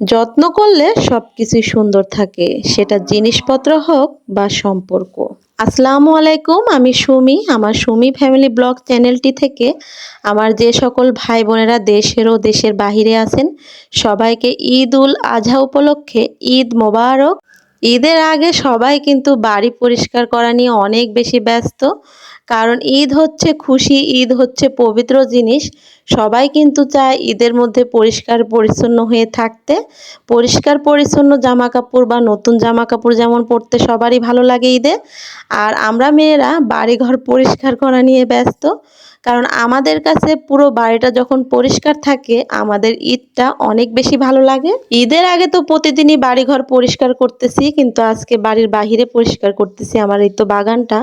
যত্ন করলে সবকিছুই সুন্দর থাকে, সেটা জিনিসপত্র হোক বা সম্পর্ক। আসসালামু আলাইকুম, আমি সুমি। আমার সুমি ফ্যামিলি ব্লগ চ্যানেলটি থেকে আমার যে সকল ভাই বোনেরা দেশের ও দেশের বাহিরে আছেন, সবাইকে ঈদ উল আজহা উপলক্ষে ঈদ মোবারক। ঈদের আগে সবাই কিন্তু বাড়ি পরিষ্কার করা নিয়ে অনেক বেশি ব্যস্ত, কারণ ঈদ হচ্ছে খুশি, ঈদ হচ্ছে পবিত্র জিনিস। সবাই কিন্তু চায় ঈদের মধ্যে পরিষ্কার পরিচ্ছন্ন হয়ে থাকতে। পরিষ্কার পরিচ্ছন্ন জামা কাপড় বা নতুন জামা কাপড় যেমন পরতে সবারই ভালো লাগে ঈদে, আর আমরা মেয়েরা বাড়িঘর পরিষ্কার করা নিয়ে ব্যস্ত। কারণ আমাদের কাছে পুরো বাড়িটা যখন পরিষ্কার থাকে, আমাদের ঈদটা অনেক বেশি ভালো লাগে। ঈদের আগে তো প্রতিদিনই বাড়িঘর পরিষ্কার করতেছি, কিন্তু আজকে বাড়ির বাহিরে পরিষ্কার করতেছি। আমার এই তো বাগানটা,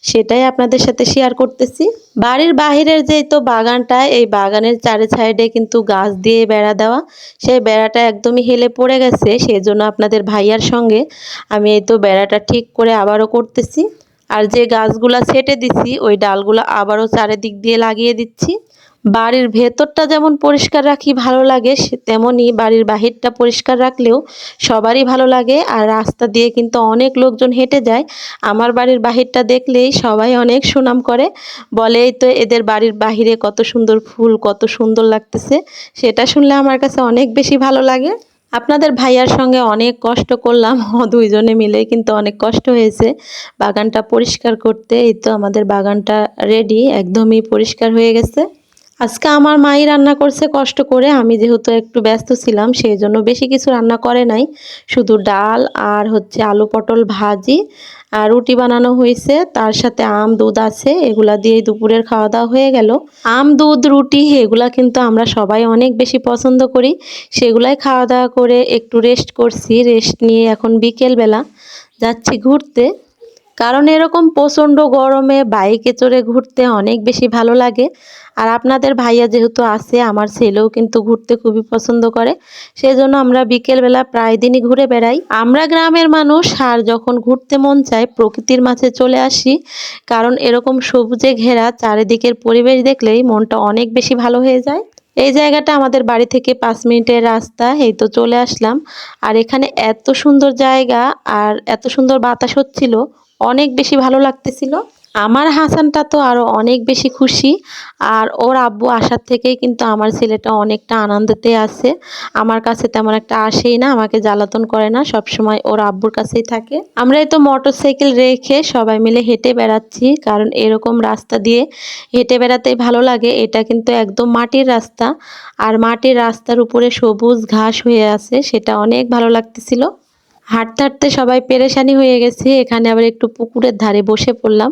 সেটাই আপনাদের সাথে শেয়ার করতেছি। বাড়ির বাহিরের যে তো বাগানটা, এই বাগানের চারি সাইডে কিন্তু গাছ দিয়ে বেড়া দেওয়া। সেই বেড়াটা একদমই হেলে পড়ে গেছে, সেই জন্য আপনাদের ভাইয়ার সঙ্গে আমি এই তো বেড়াটা ঠিক করে আবারও করতেছি। আর যে গাছগুলা ছেটে দিছি, ওই ডালগুলো আবারও চারিদিক দিয়ে লাগিয়ে দিচ্ছি। বাড়ির ভেতরটা যেমন পরিষ্কার রাখি ভালো লাগে, তেমনই বাড়ির বাহিরটা পরিষ্কার রাখলেও সবারই ভালো লাগে। আর রাস্তা দিয়ে কিন্তু অনেক লোকজন হেঁটে যায়, আমার বাড়ির বাহিরটা দেখলেই সবাই অনেক সুনাম করে, বলে এই তো এদের বাড়ির বাহিরে কত সুন্দর ফুল, কত সুন্দর লাগতেছে। সেটা শুনলে আমার কাছে অনেক বেশি ভালো লাগে। আপনাদের ভাইয়ার সঙ্গে অনেক কষ্ট করলাম, দুইজনে মিলে কিন্তু অনেক কষ্ট হয়েছে বাগানটা পরিষ্কার করতে। এই তো আমাদের বাগানটা রেডি, একদমই পরিষ্কার হয়ে গেছে। আজকে আমার মাই রান্না করছে কষ্ট করে, আমি যেহেতু একটু ব্যস্ত ছিলাম সেই জন্য বেশি কিছু রান্না করে নাই। শুধু ডাল আর হচ্ছে আলু পটল ভাজি আর রুটি বানানো হয়েছে, তার সাথে আম দুধ আছে, এগুলা দিয়ে দুপুরের খাওয়া দাওয়া হয়ে গেল। আম দুধ রুটি এগুলা কিন্তু আমরা সবাই অনেক বেশি পছন্দ করি, সেগুলাই খাওয়া দাওয়া করে একটু রেস্ট করছি। রেস্ট নিয়ে এখন বিকেলবেলা যাচ্ছি ঘুরতে, কারণ এরকম প্রচণ্ড গরমে বাইকে চড়ে ঘুরতে অনেক বেশি ভালো লাগে। আর আপনাদের ভাইয়া যেহেতু আছে, আমার ছেলেও কিন্তু ঘুরতে খুবই পছন্দ করে, সেজন্য আমরা বিকেলবেলা প্রায় দিনই ঘুরে বেড়াই। আমরা গ্রামের মানুষ, আর যখন ঘুরতে মন চায় প্রকৃতির মাঝে চলে আসি, কারণ এরকম সবুজে ঘেরা চারিদিকের পরিবেশ দেখলেই মনটা অনেক বেশি ভালো হয়ে যায়। এই জায়গাটা আমাদের বাড়ি থেকে 5 মিনিটের রাস্তা, এই তো চলে আসলাম। আর এখানে এত সুন্দর জায়গা আর এত সুন্দর বাতাস হচ্ছিল, অনেক বেশি ভালো লাগতেছিল। আমার হাসানটা তো আরো অনেক বেশি খুশি, আর ওর আব্বু আসার থেকেই কিন্তু আমার ছেলেটা অনেকটা আনন্দেতে আছে। আমার কাছে তেমন একটা আসেই না, আমাকে জ্বালাতন করে না, সব সময় ওর আব্বুর কাছেই থাকে। আমরা এই তো মোটরসাইকেল রেখে সবাই মিলে হেঁটে বেড়াচ্ছি, কারণ এরকম রাস্তা দিয়ে হেঁটে বেড়াতেই ভালো লাগে। এটা কিন্তু একদম মাটির রাস্তা, আর মাটির রাস্তার উপরে সবুজ ঘাস হয়ে আছে, সেটা অনেক ভালো লাগতেছিল। হাঁটতে হাঁটতে সবাই পেরেশানি হয়ে গেছে, এখানে আবার একটু পুকুরের ধারে বসে পড়লাম।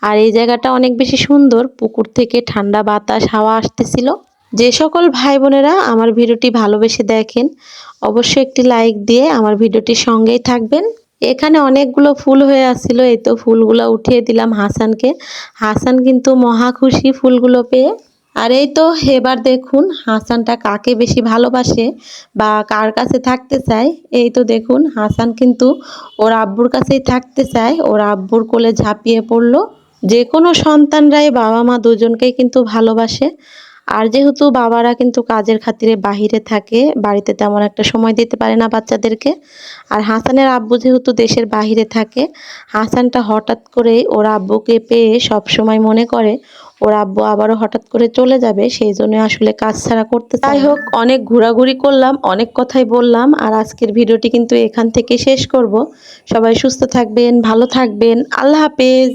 আর এই জায়গাটা অনেক বেশি সুন্দর, পুকুর থেকে ঠান্ডা বাতাস হাওয়া আসতেছিল। যে সকল ভাই বোনেরা আমার ভিডিওটি ভালোবেসে দেখেন, অবশ্যই একটি লাইক দিয়ে আমার ভিডিওটির সঙ্গেই থাকবেন। এখানে অনেকগুলো ফুল হয়ে আসছিল, এই তো ফুলগুলো উঠিয়ে দিলাম হাসানকে। হাসান কিন্তু মহা খুশি ফুলগুলো পেয়ে। আর এই তো এবার দেখুন হাসানটা কাকে বেশি ভালোবাসে বা কার কাছে থাকতে চায়। এই তো দেখুন হাসান কিন্তু ওর আব্বুর কাছেই থাকতে চায়, ওর আব্বুর কোলে ঝাঁপিয়ে পড়লো। যে কোনো সন্তানরাই বাবা মা দুজনকেই কিন্তু ভালোবাসে। আর যেহেতু বাবারা কিন্তু কাজের খাতিরে বাহিরে থাকে, বাড়িতে তেমন একটা সময় দিতে পারে না বাচ্চাদেরকে, আর হাসানের আব্বু যেহেতু দেশের বাহিরে থাকে, হাসানটা হঠাৎ করেই ওর আব্বুকে পেয়ে সব সময় মনে করে ওর আব্বু আবারও হঠাৎ করে চলে যাবে, সেই জন্য আসলে কাজ ছাড়া করতে চায় না। যাই হোক, অনেক ঘোরাঘুরি করলাম, অনেক কথাই বললাম, আর আজকের ভিডিওটি কিন্তু এখান থেকে শেষ করব। সবাই সুস্থ থাকবেন, ভালো থাকবেন, আল্লাহ হাফেজ।